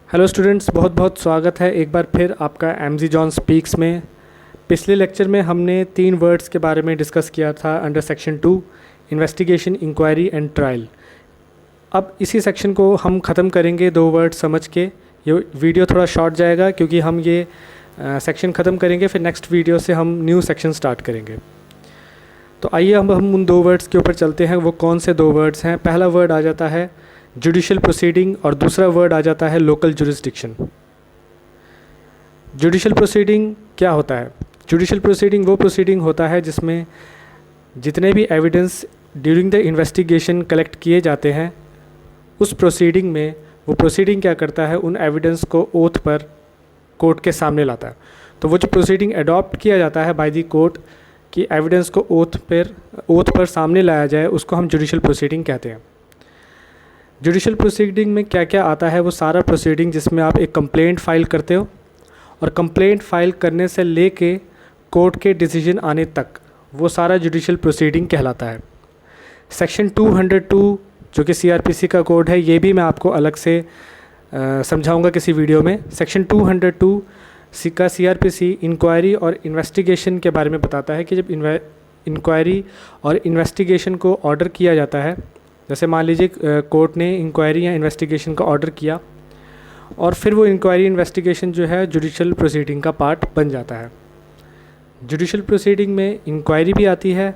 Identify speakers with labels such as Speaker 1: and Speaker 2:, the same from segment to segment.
Speaker 1: Hello students, बहुत बहुत स्वागत है एक बार फिर आपका एमजी जॉन स्पीक्स में। पिछले लेक्चर में हमने 3 वर्ड्स के बारे में डिस्कस किया था under section 2, investigation, inquiry and trial. अब इसी सेक्शन को हम ख़त्म करेंगे 2 वर्ड समझ के। ये वीडियो थोड़ा शॉर्ट जाएगा क्योंकि हम ये सेक्शन ख़त्म करेंगे, फिर नेक्स्ट वीडियो से हम न्यू सेक्शन स्टार्ट करेंगे। तो आइए हम उन 2 वर्ड्स के ऊपर चलते हैं। वो कौन से 2 वर्ड्स हैं? पहला वर्ड आ जाता है जुडिशियल प्रोसीडिंग और दूसरा वर्ड आ जाता है लोकल जुरिस्डिक्शन। जुडिशियल प्रोसीडिंग क्या होता है? जुडिशियल प्रोसीडिंग वो प्रोसीडिंग होता है जिसमें जितने भी evidence during the investigation collect किए जाते हैं, उस प्रोसीडिंग में वो प्रोसीडिंग क्या करता है, उन एविडेंस को ओथ पर कोर्ट के सामने लाता है। तो वो जो प्रोसीडिंग अडॉप्ट किया जाता है बाय द कोर्ट कि एविडेंस को ओथ पर सामने लाया जाए, उसको हम जुडिशियल प्रोसीडिंग कहते हैं। जुडिशियल प्रोसीडिंग में क्या क्या आता है? वो सारा प्रोसीडिंग जिसमें आप एक कंप्लेंट फाइल करते हो और कंप्लेंट फाइल करने से लेके कोर्ट के डिसीजन आने तक वो सारा जुडिशियल प्रोसीडिंग कहलाता है। सेक्शन 202 जो कि सीआरपीसी का कोड है, ये भी मैं आपको अलग से समझाऊंगा किसी वीडियो में। सेक्शन 202 का सीआरपीसी इंक्वायरी और इन्वेस्टिगेशन के बारे में बताता है कि जब इंक्वायरी और इन्वेस्टिगेशन को ऑर्डर किया जाता है, जैसे मान लीजिए कोर्ट ने इंक्वायरी या इन्वेस्टिगेशन का ऑर्डर किया और फिर वो इंक्वायरी इन्वेस्टिगेशन जो है जुडिशियल प्रोसीडिंग का पार्ट बन जाता है। जुडिशियल प्रोसीडिंग में इंक्वायरी भी आती है,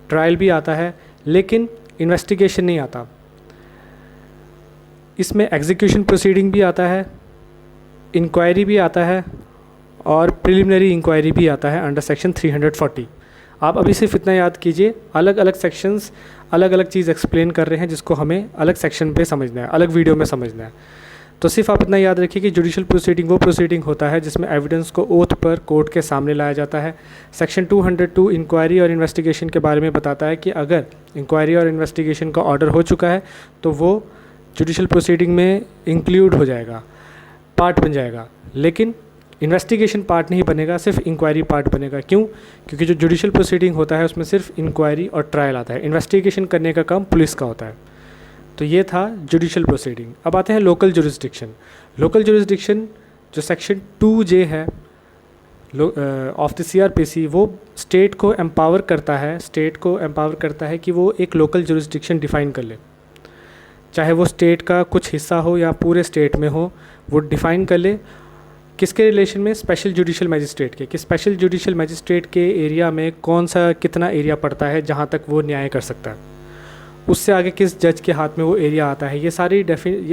Speaker 1: ट्रायल भी आता है, लेकिन इन्वेस्टिगेशन नहीं आता। इसमें एग्जीक्यूशन प्रोसीडिंग भी आता है, इंक्वायरी भी आता है और प्रिलिमिनरी इंक्वायरी भी आता है अंडर सेक्शन 340। आप अभी सिर्फ इतना याद कीजिए, अलग अलग सेक्शंस अलग अलग चीज़ एक्सप्लेन कर रहे हैं जिसको हमें अलग सेक्शन पे समझना है, अलग वीडियो में समझना है। तो सिर्फ आप इतना याद रखिए कि जुडिशियल प्रोसीडिंग वो प्रोसीडिंग होता है जिसमें एविडेंस को ओथ पर कोर्ट के सामने लाया जाता है। सेक्शन 202 इंक्वायरी और इन्वेस्टिगेशन के बारे में बताता है कि अगर इंक्वायरी और इन्वेस्टिगेशन का ऑर्डर हो चुका है तो वो जुडिशियल प्रोसीडिंग में इंक्लूड हो जाएगा, पार्ट बन जाएगा। लेकिन इन्वेस्टिगेशन पार्ट नहीं बनेगा, सिर्फ इंक्वायरी पार्ट बनेगा। क्यों? क्योंकि जो जुडिशियल प्रोसीडिंग होता है उसमें सिर्फ इंक्वायरी और ट्रायल आता है, इन्वेस्टिगेशन करने का काम पुलिस का होता है। तो ये था जुडिशियल प्रोसीडिंग। अब आते हैं लोकल जुरिस्डिक्शन। लोकल जुरिस्डिक्शन जो सेक्शन 2J है ऑफ द सीआरपीसी, वो स्टेट को एम्पावर करता है कि वो एक लोकल जुरिस्डिक्शन डिफ़ाइन कर ले, चाहे वो स्टेट का कुछ हिस्सा हो या पूरे स्टेट में हो, वो डिफ़ाइन कर ले। किसके रिलेशन में? स्पेशल जुडिशियल मैजिस्ट्रेट के, कि स्पेशल जुडिशियल मैजिस्ट्रेट के एरिया में कौन सा कितना एरिया पड़ता है जहाँ तक वो न्याय कर सकता है, उससे आगे किस जज के हाथ में वो एरिया आता है। ये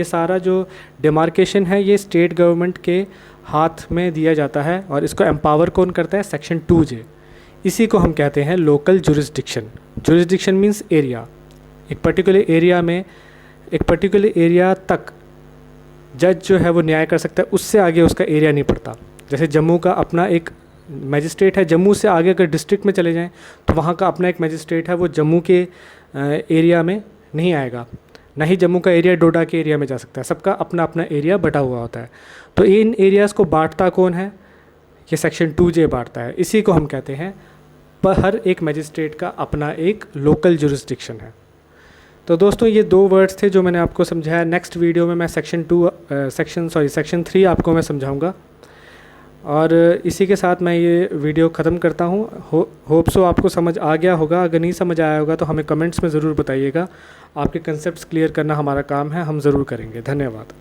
Speaker 1: सारा जो डिमार्केशन है ये स्टेट गवर्नमेंट के हाथ में दिया जाता है और इसको एम्पावर कौन करता है? Section 2J। इसी को हम कहते हैं local jurisdiction. Jurisdiction means area. एक पर्टिकुलर एरिया तक जज जो है वो न्याय कर सकता है, उससे आगे उसका एरिया नहीं पड़ता। जैसे जम्मू का अपना एक मैजिस्ट्रेट है, जम्मू से आगे अगर डिस्ट्रिक्ट में चले जाएं तो वहाँ का अपना एक मैजिस्ट्रेट है, वो जम्मू के एरिया में नहीं आएगा, ना ही जम्मू का एरिया डोडा के एरिया में जा सकता है। सबका अपना अपना एरिया बटा हुआ होता है। तो इन एरियाज़ को बांटता कौन है? ये सेक्शन 2J बांटता है। इसी को हम कहते हैं पर हर एक मैजिस्ट्रेट का अपना एक लोकल जुरिस्डिक्शन है। तो दोस्तों ये 2 वर्ड्स थे जो मैंने आपको समझाया। नेक्स्ट वीडियो में मैं सेक्शन 3 आपको मैं समझाऊंगा। और इसी के साथ मैं ये वीडियो ख़त्म करता हूँ। होप सो आपको समझ आ गया होगा। अगर नहीं समझ आया होगा तो हमें कमेंट्स में ज़रूर बताइएगा। आपके कंसेप्ट्स क्लियर करना हमारा काम है, हम ज़रूर करेंगे। धन्यवाद।